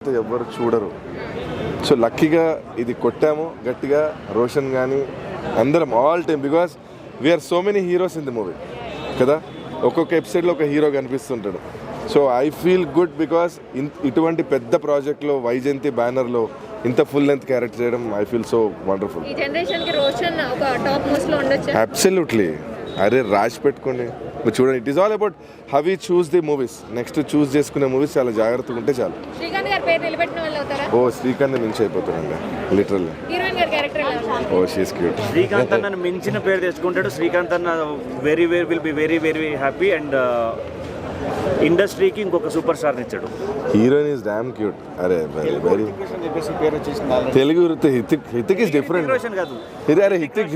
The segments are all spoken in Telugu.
ఎవ్వరు చూడరు. సో లక్కీగా ఇది కొట్టాము గట్టిగా. రోషన్ కానీ అందరం all time, because we are so many heroes in the movie కదా. ఒక్కొక్క ఎపిసోడ్లో ఒక హీరో కనిపిస్తుంటాడు. So I feel good because ఇటువంటి పెద్ద ప్రాజెక్ట్లో వైజయంతి బ్యానర్లో ఇంత ఫుల్ లెంత్ క్యారెక్టర్ చేయడం I feel so wonderful. Absolutely. అరే రాసి పెట్టుకోండి మీరు చూడండి. It is all about how we choose the movies. Next choose చేసుకునే మూవీస్ చాలా జాగ్రత్తగా ఉంటే చాలు. ఓ శ్రీకాంత్ మించి అయిపోతాడండి literally. Oh she's cute. Srikanth అన్న మించిన పేరు తెచ్చుకుంటాడు. శ్రీకాంత్ అన్న very will be very very happy and ఇండస్ట్రీకి ఇంకొక సూపర్ స్టార్ ఇచ్చాడు. Heroine is damn cute. అరే very Telugu Hithik is different. అరే Hithik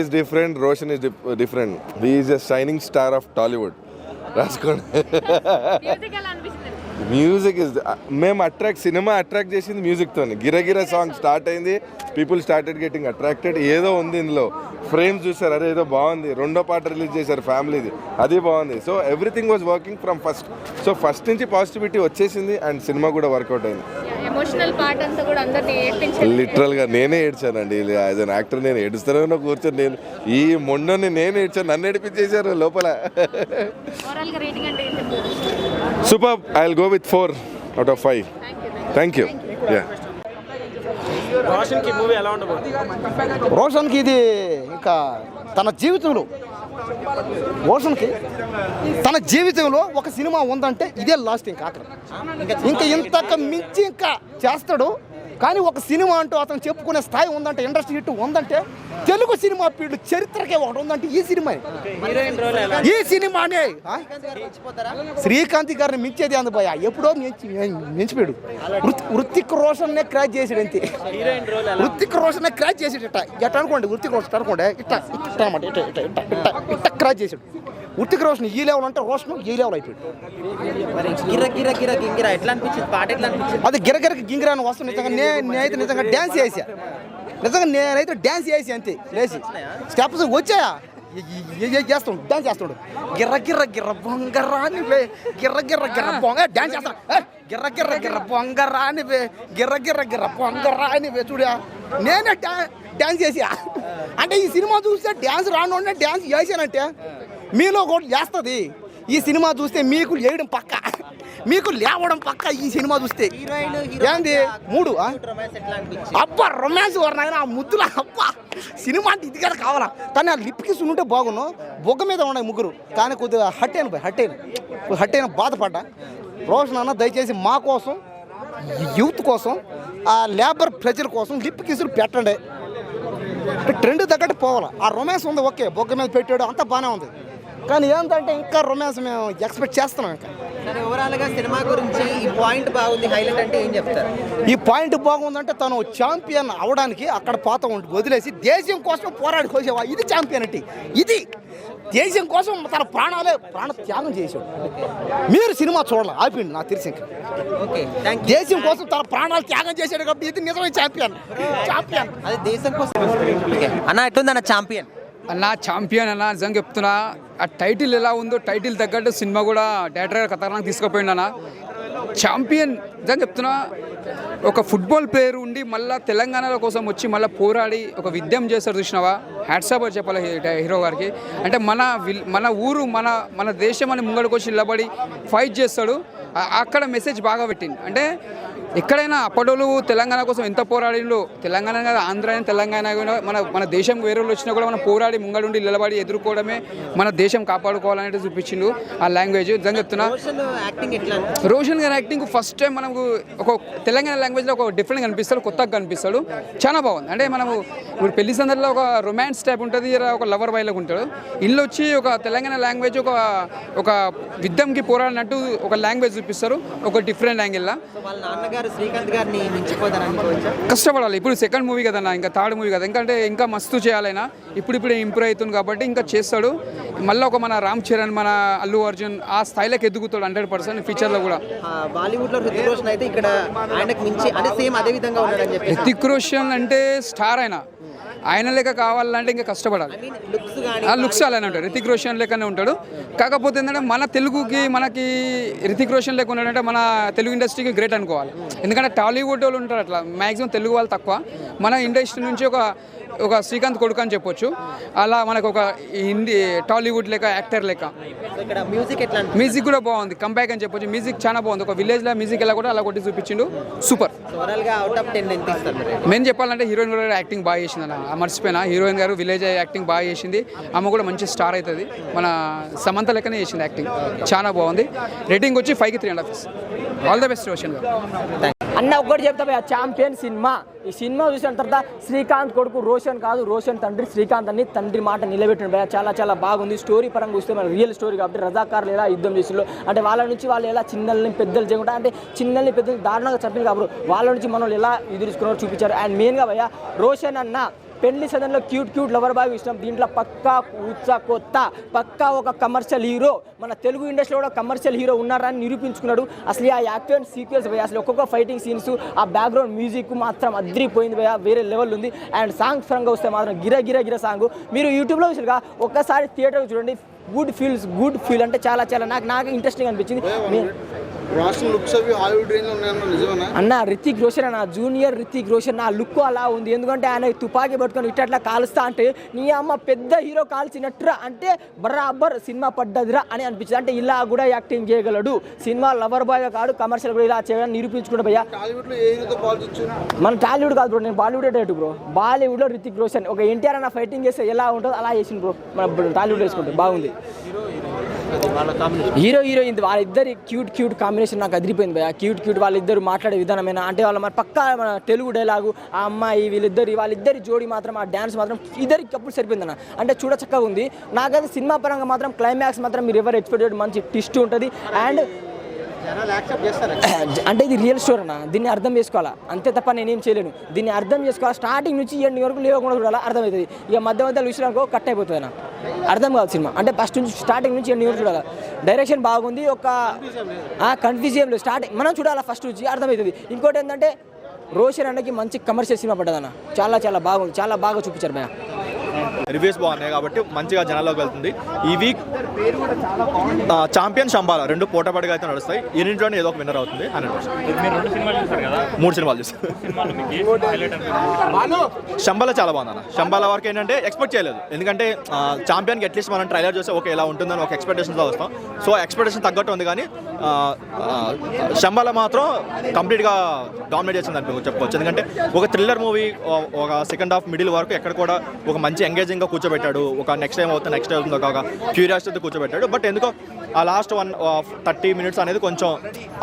is different. Roshan is different. He is a shining star of Tollywood. రాసుకోండి. మ్యూజిక్ ఇస్ మేము సినిమా అట్రాక్ట్ చేసింది మ్యూజిక్తో. గిరగిర సాంగ్ స్టార్ట్ అయింది. People started getting attracted. ఏదో ఉంది ఇందులో. ఫ్రేమ్స్ చూసారు, అరే ఏదో బాగుంది. రెండో పాట రిలీజ్ చేశారు ఫ్యామిలీది, అది బాగుంది. So everything was working from first. So first నుంచి పాజిటివిటీ వచ్చేసింది అండ్ సినిమా కూడా వర్కౌట్ అయింది. లిటరల్గా నేనే ఏడ్చానండి. యాజ్ అన్ యాక్టర్ నేను ఏడుస్తానో కూర్చొని నేను ఈ మొండని నేను ఏడ్చాను. నన్ను ఏడిపించేశారు లోపల. Super. I will go with 4 out of 5. Thank you. రోషన్కి ఇది ఇంకా తన జీవితంలో తన జీవితంలో ఒక సినిమా ఉందంటే ఇదే లాస్ట్. ఇంకా ఇంకా ఇంతకు మించి ఇంకా చేస్తాడు. కానీ ఒక సినిమా అంటూ అతను చెప్పుకునే స్థాయి ఉందంటే, ఇండస్ట్రీ హిట్ ఉందంటే, తెలుగు సినిమా ఫీల్డ్ చరిత్రకే ఒకటి ఉందంటే ఈ సినిమానే. శ్రీకాంత్ గారిని మించేది అందుపోయా. ఎప్పుడో మించిపోయాడు. హృతిక్ రోషన్నే క్రాచ్ చేసాడు అంతే. హృతిక్ రోషన్నే క్రాచ్ చేసాడు. ఇట్ట అనుకోండి. హృతిక్ రోషన్ అనుకోండి. ఇట్ట క్రాచ్ చేసాడు. హృతిక్ రోషన్ ఈ లెవెల్ అంటే రోషన్ ఈ లెవెల్ అయిపోయాడు. అది గిరగిరకి గింగిరా అని వస్తుంది. నేనైతే నిజంగా డ్యాన్స్ చేసా. నేనైతే డ్యాన్స్ చేసి అంతే. లేచి స్టెప్స్ వచ్చాయా చేస్తాడు. డ్యాన్స్ చేస్తాడు. గిర్ర బొంగరాని గిర్ర బొంగ డ్యాన్స్ చేస్తాడు. గిర్ర బొంగరాని గిర్ర బొంగరాని చూడా. నేనే డ్యాన్స్ చేసా. అంటే ఈ సినిమా చూస్తే డ్యాన్స్ రాను డ్యాన్స్ చేశానంటే మీలో కూడా చేస్తుంది. ఈ సినిమా చూస్తే మీకు లేయడం పక్క, మీకు లేవడం పక్క. ఈ సినిమా చూస్తే ఏంది 3 అబ్బా రొమాన్స్ వరనైనా ఆ ముద్దుల అబ్బా సినిమా అంటే ఇది కూడా కావాలా. కానీ ఆ లిప్కి సున్నుంటే బాగున్నావు. బొగ్గ మీద ఉన్నాయి ముగ్గురు. కానీ కొద్దిగా హట్ అయిన బాధపడ్డా. రోషన్ అన్న దయచేసి మా కోసం, యూత్ కోసం, ఆ లేబర్ ప్రజల కోసం లిప్ కిసులు పెట్టండి. ట్రెండ్ తగ్గట్టు పోవాలి. ఆ రొమాన్స్ ఉంది ఓకే, బొగ్గ మీద పెట్టాడు అంతా బాగానే ఉంది. కానీ ఏంటంటే ఇంకా రొమాన్స్ మేము ఎక్స్పెక్ట్ చేస్తున్నాం. ఇంకా ఓవరాల్గా సినిమా గురించి ఈ పాయింట్ బాగుంది, హైలైట్ అంటే ఏం చెప్తారు? ఈ పాయింట్ బాగుందంటే తను ఛాంపియన్ అవడానికి అక్కడ పాత వదిలేసి దేశం కోసం పోరాడి కోసేవా. ఇది ఛాంపియన్ అంటే. ఇది దేశం కోసం తన ప్రాణ త్యాగం చేసాడు. మీరు సినిమా చూడాలి ఆపిండి నాకు తెలిసి. దేశం కోసం తన ప్రాణాలు త్యాగం చేశాడు కాబట్టి ఇది నిజమే ఛాంపియన్. అది దేశం కోసం అన్న. ఎట్లుందన్న ఛాంపియన్? ఛాంపియన్ అన్న నిజంగా చెప్తున్నా. ఆ టైటిల్ ఎలా ఉందో టైటిల్ తగ్గట్టు సినిమా కూడా డైరెక్టర్ గారు ఖతర్నాక్ తీసుకుపోయిండు అన్న. ఛాంపియన్ నిజంగా చెప్తున్నా. ఒక ఫుట్బాల్ ప్లేయర్ ఉండి మళ్ళీ తెలంగాణలో కోసం వచ్చి మళ్ళీ పోరాడి ఒక విద్యం చేస్తారు చూసినావా. హ్యాట్సాప్ అని చెప్పాలి హీరో గారికి. అంటే మన ఊరు మన దేశం అని ముంగడికి వచ్చి నిలబడి ఫైట్ చేస్తాడు. అక్కడ మెసేజ్ బాగా పెట్టింది. అంటే ఎక్కడైనా అప్పటోళ్ళు తెలంగాణ కోసం ఎంత పోరాడిందో, తెలంగాణ కాదు ఆంధ్ర అయినా తెలంగాణ మన దేశం వేరే వాళ్ళు వచ్చినా కూడా మనం పోరాడి ముంగడుండి నిలబడి ఎదుర్కోవడమే మన దేశం కాపాడుకోవాలనేది చూపించిండు ఆ లాంగ్వేజ్. నిజంగా చెప్తున్నా. రోషన్ గారి యాక్టింగ్ ఫస్ట్ టైం మనకు ఒక తెలంగాణ లాంగ్వేజ్లో ఒక డిఫరెంట్ కనిపిస్తాడు, కొత్తగా కనిపిస్తాడు. చాలా బాగుంది. అంటే మనము ఇప్పుడు పెళ్లి సందర్భంలో ఒక రొమాన్స్ టైప్ ఉంటుంది, ఒక లవర్ బాయ్లాగా ఉంటాడు. ఇల్లు వచ్చి ఒక తెలంగాణ లాంగ్వేజ్ ఒక యుద్ధంకి పోరాడినట్టు ఒక లాంగ్వేజ్ చూపిస్తారు, ఒక డిఫరెంట్ యాంగిల్లో. శ్రీకాంత్ గారిని కష్టపడాలి. ఇప్పుడు సెకండ్ మూవీ కదన్నా, ఇంకా థర్డ్ మూవీ కదా. ఇంకా మస్తు చేయాలైనా. ఇప్పుడే ఇంప్రూవ్ అవుతుంది కాబట్టి ఇంకా చేస్తాడు. మళ్ళీ మన రామ్ చరణ్, మన అల్లు అర్జున్ ఆ స్థాయిలోకి ఎదుగుతాడు 100% ఫ్యూచర్లో కూడా. బాలీవుడ్లో హృతిక్ రోషన్ అయితే ఇక్కడ ఆయనకు మించి అదే సేమ్ అదే విధంగా ఉన్నాడని చెప్పి. హృతిక్ రోషన్ అంటే స్టార్ అయినా ఆయన లెక్క కావాలంటే ఇంకా కష్టపడాలి. లుక్స్ కానీ ఆ లుక్స్ అలానే ఉంటాడు, రితిక్ రోషన్ లెక్కనే ఉంటాడు. కాకపోతే ఏంటంటే మన తెలుగుకి మనకి రితిక్ రోషన్ లెక్క ఉన్నాడంటే మన తెలుగు ఇండస్ట్రీకి గ్రేట్ అనుకోవాలి. ఎందుకంటే టాలీవుడ్ వాళ్ళు ఉంటారు అట్లా, మ్యాక్సిమం తెలుగు వాళ్ళు తక్కువ. మన ఇండస్ట్రీ నుంచి ఒక శ్రీకాంత్ కొడుకు అని చెప్పొచ్చు. అలా మనకు ఒక హిందీ టాలీవుడ్ లెక్క యాక్టర్ లెక్క. ఇక్కడ మ్యూజిక్ ఎట్లా మ్యూజిక్ కూడా బాగుంది, కంబ్యాక్ అని చెప్పొచ్చు. మ్యూజిక్ చాలా బాగుంది. ఒక విలేజ్లో మ్యూజిక్ ఎలా కూడా అలా కొట్టి చూపించిండు, సూపర్. ఓవరాల్ గా అవుట్ ఆఫ్ 10 ఎంత ఇస్తారు మీరు? మేము చెప్పాలంటే హీరోయిన్ కూడా యాక్టింగ్ బాగా చేసింది అన్న, మర్చిపోయినా. హీరోయిన్ గారు విలేజ్ యాక్టింగ్ బాగా చేసింది. ఆమె కూడా మంచి స్టార్ అవుతుంది. మన సమంత లెక్కనే చేసింది యాక్టింగ్, చాలా బాగుంది. రేటింగ్ వచ్చి 5కి 3.5. ఆల్ ద బెస్ట్ రోషన్ గారు. అన్న ఒక్కటి చెప్తా భయ్యా, ఛాంపియన్ సినిమా. ఈ సినిమా చూసిన తర్వాత శ్రీకాంత్ కొడుకు రోషన్ కాదు, రోషన్ తండ్రి శ్రీకాంత్ అని తండ్రి మాట నిలబెట్టిన భయ్యా. చాలా చాలా బాగుంది. స్టోరీ పరంగా చూస్తే మన రియల్ స్టోరీ కాబట్టి రజాకారులు ఎలా యుద్ధం చేసిండ్రు అంటే వాళ్ళ నుంచి వాళ్ళు ఎలా చిన్నల్ని పెద్దలు చేయకుండా అంటే చిన్నల్ని పెద్దలు దారుణంగా చంపింది కాబట్టి వాళ్ళ నుంచి మనం ఎలా ఎదుర్కొన్నారో చూపించారు. అండ్ మెయిన్గా భయ్యా రోషన్ అన్న పెళ్లి సదన్లో క్యూట్ లవర్ బాయ్ ఇష్టం. దీంట్లో పక్కా కొత్త పక్కా ఒక కమర్షియల్ హీరో, మన తెలుగు ఇండస్ట్రీలో కూడా కమర్షియల్ హీరో ఉన్నారని నిరూపించుకున్నాడు. అసలు ఆ యాక్షన్ సీక్వెన్స్ భయ, అసలు ఒక్కొక్క ఫైటింగ్ సీన్స్, ఆ బ్యాక్గ్రౌండ్ మ్యూజిక్ మాత్రం అదిరిపోయింది భయ, వేరే లెవెల్ ఉంది. అండ్ సాంగ్స్ పరంగా వస్తే మాత్రం గిర సాంగ్ మీరు యూట్యూబ్లో చూసిగా ఒక్కసారి థియేటర్కి చూడండి. గుడ్ ఫీల్ అంటే చాలా నాకు ఇంట్రెస్టింగ్ అనిపించింది. రాష్ట్రం లుక్స్ అవి హాలీవుడ్ రేంజ్ లో ఉన్నాయన్న నిజమేనా అన్న? రితిక్ రోషన్ అన్న, జూనియర్ రితిక్ రోషన్ నా లుక్ అలా ఉంది. ఎందుకంటే ఆయన తుపాకీ పట్టుకొని ఇట్లా కాలుస్తా అంటే నీ అమ్మ పెద్ద హీరో కాల్చినట్టురా అంటే బరాబర్ సినిమా పడ్డదిరా అని అనిపించింది. అంటే ఇలా కూడా యాక్టింగ్ చేయగలడు. సినిమా లవర్ బాయ్ కాదు, కమర్షియల్ కూడా ఇలా చేయడానికి నిరూపించుకుంటా భయ్యా. టాలీవుడ్ లో ఏ హీరోతో పాల్చొచ్చు? మన టాలీవుడ్ కాదు బ్రో, నేను బాలీవుడ్ డైరెక్ట్ బ్రో. బాలీవుడ్లో రితిక్ రోషన్ ఒక ఎన్టీఆర్ అన్న ఫైటింగ్ చేస్తే ఎలా ఉంటుందో అలా చేసింది బ్రో. మన టాలీవుడ్ వేసుకుంటే బాగుంది. హీరోయిన్ వాళ్ళిద్దరి క్యూట్ కాంబినేషన్ నాకు అదిరిపోయింది భయ. క్యూట్ వాళ్ళిద్దరు మాట్లాడే విధానమైన అంటే వాళ్ళ మరి పక్కా మన తెలుగు డైలాగు, ఆ అమ్మాయి వాళ్ళిద్దరి జోడి మాత్రం, ఆ డ్యాన్స్ మాత్రం ఇద్దరికి అప్పుడు సరిపోయిందన్న. అంటే చూడ చక్కగా ఉంది. నాకైతే సినిమా పరంగా మాత్రం క్లైమాక్స్ మాత్రం మీరు ఎవరు ఎక్స్పెక్ట్ చేయడం మంచి ట్విస్ట్ ఉంటుంది. అండ్ అంటే ఇది రియల్ స్టోరీ అన్న, దీన్ని అర్థం చేసుకోవాలా అంతే తప్ప నేనేం చేయలేను. దీన్ని అర్థం చేసుకోవాలి, స్టార్టింగ్ నుంచి ఎండింగ్ వరకు లేవకుండా చూడాలా, అర్థమవుతుంది. ఇక మధ్యలో విషయాలకు కట్ అయిపోతుంది అన్న, అర్థం కాదు సినిమా. అంటే ఫస్ట్ నుంచి స్టార్టింగ్ నుంచి ఎండింగ్ వరకు చూడాలి. డైరెక్షన్ బాగుంది, ఒక కన్ఫ్యూజ్ ఏం లేదు. స్టార్టింగ్ మనం చూడాలా, ఫస్ట్ నుంచి అర్థమవుతుంది. ఇంకోటి ఏంటంటే రోషన్ అన్నకి మంచి కమర్షియల్ సినిమా పడ్డదన్న, చాలా బాగుంది, చాలా బాగా చూపించారు భయ. రివ్యూస్ బాగున్నాయి కాబట్టి మంచిగా జనాల్లోకి వెళ్తుంది. ఈ వీక్ ఛాంపియన్ శంబాల రెండు పోటాపాటిగా అయితే నడుస్తాయి. ఎన్నింటిలోనే ఏదో ఒక విన్నర్ అవుతుంది. 3 సినిమాలు చూస్తారు. శంబాల చాలా బాగుంది. శంబాల వరకు ఏంటంటే ఎక్స్పెక్ట్ చేయలేదు. ఎందుకంటే ఛాంపియన్కి అట్లీస్ట్ మనం ట్రైలర్ చూస్తే ఓకే ఎలా ఉంటుందని ఒక ఎక్స్పెక్టేషన్తో వస్తాం. సో ఎక్స్పెక్టేషన్ తగ్గట్టు ఉంది. కానీ శంబాల మాత్రం కంప్లీట్గా డామినేట్ చేసింది చెప్పుకోవచ్చు. ఎందుకంటే ఒక థ్రిల్లర్ మూవీ, ఒక సెకండ్ హాఫ్ మిడిల్ వరకు ఎక్కడ కూడా ఒక మంచి ఎంగేజింగ్గా కూర్చోబెట్టాడు. ఒక నెక్స్ట్ టైం అవుతుంది ఒక క్యూరియాసిటీతో కూర్చోబెట్టాడు. బట్ ఎందుకో ఆ లాస్ట్ 30 minutes అనేది కొంచెం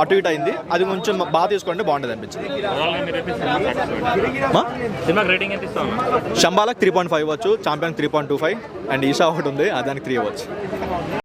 అటు ఇటు అయింది. అది కొంచెం బాగా తీసుకుంటే బాగుంటుంది అనిపించింది. శంబాలకు 3.5 ఇవ్వచ్చు, ఛాంపియన్ 3.25 అండ్ ఈషా ఒకటి ఉంది, దానికి 3 ఇవ్వచ్చు.